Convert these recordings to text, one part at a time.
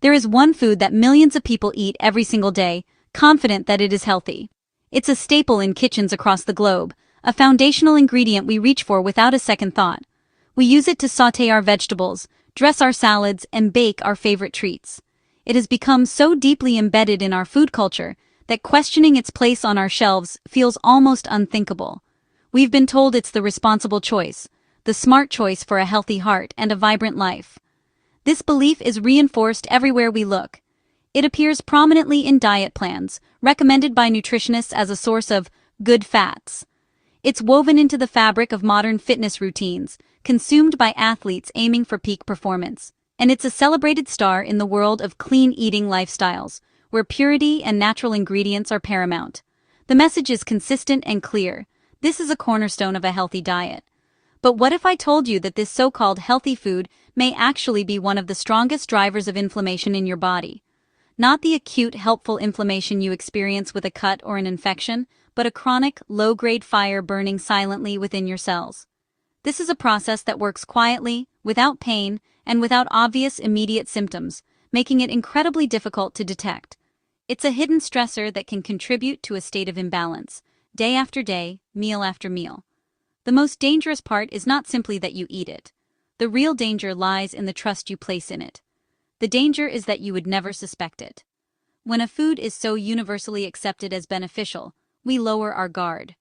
There is one food that millions of people eat every single day, confident that it is healthy. It's a staple in kitchens across the globe, a foundational ingredient we reach for without a second thought. We use it to sauté our vegetables, dress our salads, and bake our favorite treats. It has become so deeply embedded in our food culture that questioning its place on our shelves feels almost unthinkable. We've been told it's the responsible choice, the smart choice for a healthy heart and a vibrant life. This belief is reinforced everywhere we look. It appears prominently in diet plans, recommended by nutritionists as a source of good fats. It's woven into the fabric of modern fitness routines, consumed by athletes aiming for peak performance. And it's a celebrated star in the world of clean eating lifestyles, where purity and natural ingredients are paramount. The message is consistent and clear. This is a cornerstone of a healthy diet. But what if I told you that this so-called healthy food may actually be one of the strongest drivers of inflammation in your body? Not the acute, helpful inflammation you experience with a cut or an infection, but a chronic, low-grade fire burning silently within your cells. This is a process that works quietly, without pain, and without obvious immediate symptoms, making it incredibly difficult to detect. It's a hidden stressor that can contribute to a state of imbalance, day after day, meal after meal. The most dangerous part is not simply that you eat it. The real danger lies in the trust you place in it. The danger is that you would never suspect it. When a food is so universally accepted as beneficial, we lower our guard.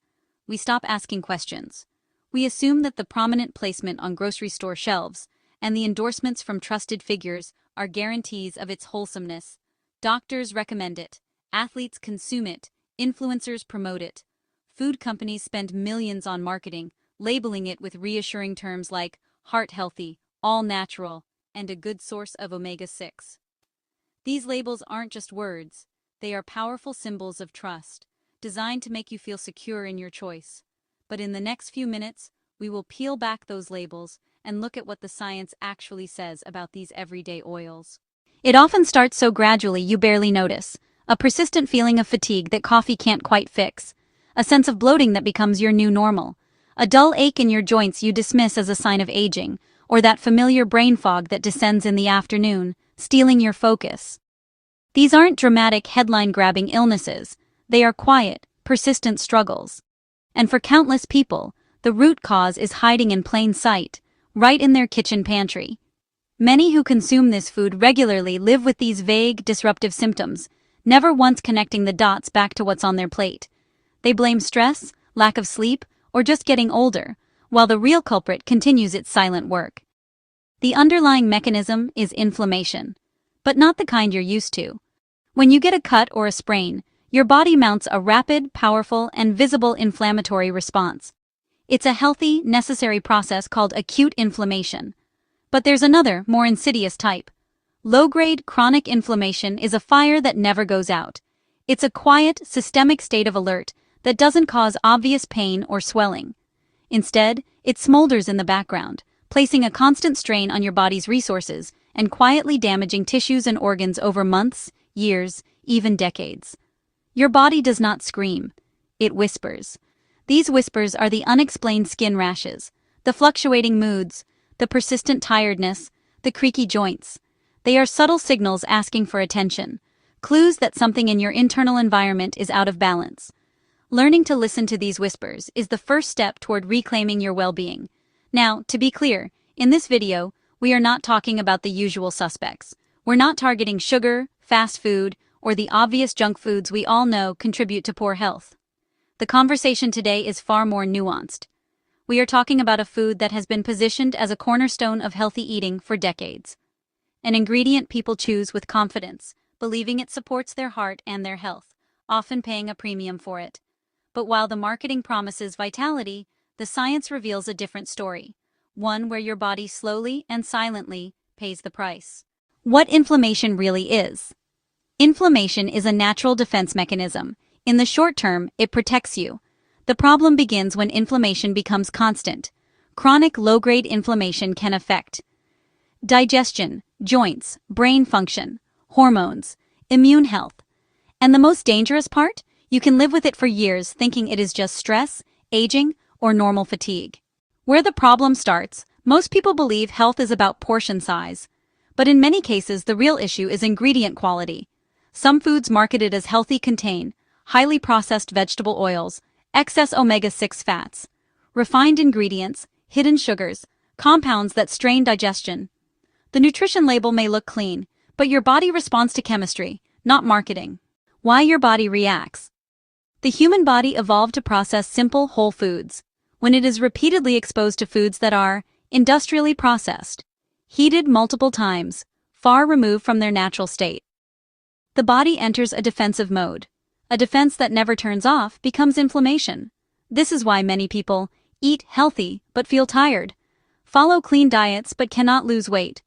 We stop asking questions. We assume that the prominent placement on grocery store shelves and the endorsements from trusted figures are guarantees of its wholesomeness. Doctors recommend it, athletes consume it, influencers promote it. Food companies spend millions on marketing, labeling it with reassuring terms like heart healthy, all natural, and a good source of omega-6. These labels aren't just words, they are powerful symbols of trust, designed to make you feel secure in your choice. But in the next few minutes, we will peel back those labels and look at what the science actually says about these everyday oils. It often starts so gradually you barely notice. A persistent feeling of fatigue that coffee can't quite fix. A sense of bloating that becomes your new normal. A dull ache in your joints you dismiss as a sign of aging, or that familiar brain fog that descends in the afternoon, stealing your focus. These aren't dramatic, headline-grabbing illnesses. They are quiet, persistent struggles. And for countless people, the root cause is hiding in plain sight, right in their kitchen pantry. Many who consume this food regularly live with these vague, disruptive symptoms, never once connecting the dots back to what's on their plate. They blame stress, lack of sleep, or just getting older, while the real culprit continues its silent work. The underlying mechanism is inflammation, but not the kind you're used to. When you get a cut or a sprain, your body mounts a rapid, powerful, and visible inflammatory response. It's a healthy, necessary process called acute inflammation. But there's another, more insidious type. Low-grade chronic inflammation is a fire that never goes out. It's a quiet, systemic state of alert that doesn't cause obvious pain or swelling. Instead, it smolders in the background, placing a constant strain on your body's resources and quietly damaging tissues and organs over months, years, even decades. Your body does not scream. It whispers. These whispers are the unexplained skin rashes, the fluctuating moods, the persistent tiredness, the creaky joints. They are subtle signals asking for attention, clues that something in your internal environment is out of balance. Learning to listen to these whispers is the first step toward reclaiming your well-being. Now, to be clear, in this video, we are not talking about the usual suspects. We're not targeting sugar, fast food, or the obvious junk foods we all know contribute to poor health. The conversation today is far more nuanced. We are talking about a food that has been positioned as a cornerstone of healthy eating for decades. An ingredient people choose with confidence, believing it supports their heart and their health, often paying a premium for it. But while the marketing promises vitality, the science reveals a different story, one where your body slowly and silently pays the price. What inflammation really is. Inflammation is a natural defense mechanism. In the short term, it protects you. The problem begins when inflammation becomes constant. Chronic low-grade inflammation can affect digestion, joints, brain function, hormones, immune health. And the most dangerous part? You can live with it for years thinking it is just stress, aging, or normal fatigue. Where the problem starts, most people believe health is about portion size. But in many cases, the real issue is ingredient quality. Some foods marketed as healthy contain highly processed vegetable oils, excess omega-6 fats, refined ingredients, hidden sugars, compounds that strain digestion. The nutrition label may look clean, but your body responds to chemistry, not marketing. Why your body reacts. The human body evolved to process simple, whole foods. When it is repeatedly exposed to foods that are industrially processed, heated multiple times, far removed from their natural state, the body enters a defensive mode. A defense that never turns off becomes inflammation. This is why many people eat healthy but feel tired, follow clean diets but cannot lose weight,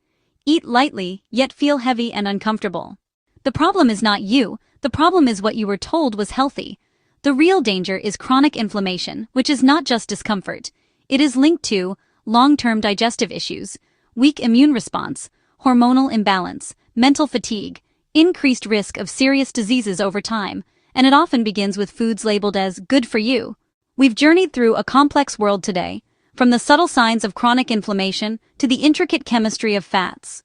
eat lightly yet feel heavy and uncomfortable. The problem is not you, the problem is what you were told was healthy. The real danger is chronic inflammation, which is not just discomfort. It is linked to long-term digestive issues, weak immune response, hormonal imbalance, mental fatigue, increased risk of serious diseases over time, and it often begins with foods labeled as good for you. We've journeyed through a complex world today, from the subtle signs of chronic inflammation to the intricate chemistry of fats.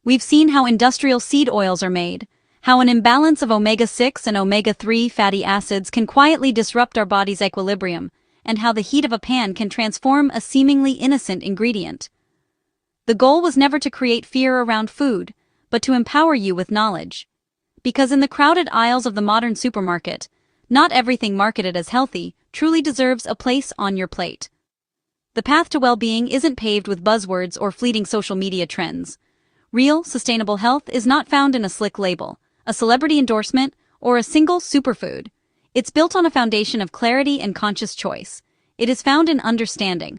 We've seen how industrial seed oils are made, how an imbalance of omega-6 and omega-3 fatty acids can quietly disrupt our body's equilibrium, and how the heat of a pan can transform a seemingly innocent ingredient. The goal was never to create fear around food, but to empower you with knowledge. Because in the crowded aisles of the modern supermarket, not everything marketed as healthy truly deserves a place on your plate. The path to well-being isn't paved with buzzwords or fleeting social media trends. Real, sustainable health is not found in a slick label, a celebrity endorsement, or a single superfood. It's built on a foundation of clarity and conscious choice. It is found in understanding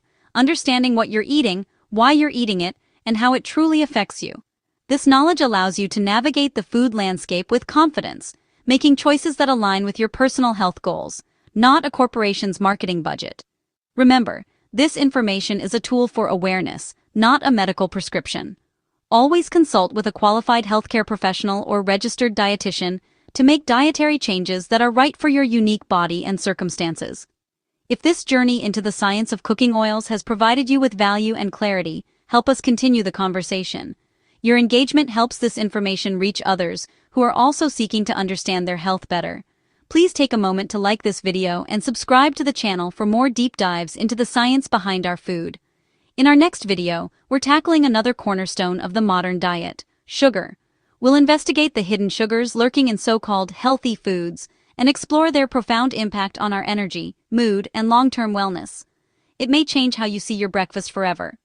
what you're eating, why you're eating it, and how it truly affects you. This knowledge allows you to navigate the food landscape with confidence, making choices that align with your personal health goals, not a corporation's marketing budget. Remember, this information is a tool for awareness, not a medical prescription. Always consult with a qualified healthcare professional or registered dietitian to make dietary changes that are right for your unique body and circumstances. If this journey into the science of cooking oils has provided you with value and clarity, help us continue the conversation. Your engagement helps this information reach others who are also seeking to understand their health better. Please take a moment to like this video and subscribe to the channel for more deep dives into the science behind our food. In our next video, we're tackling another cornerstone of the modern diet, sugar. We'll investigate the hidden sugars lurking in so-called healthy foods and explore their profound impact on our energy, mood, and long-term wellness. It may change how you see your breakfast forever.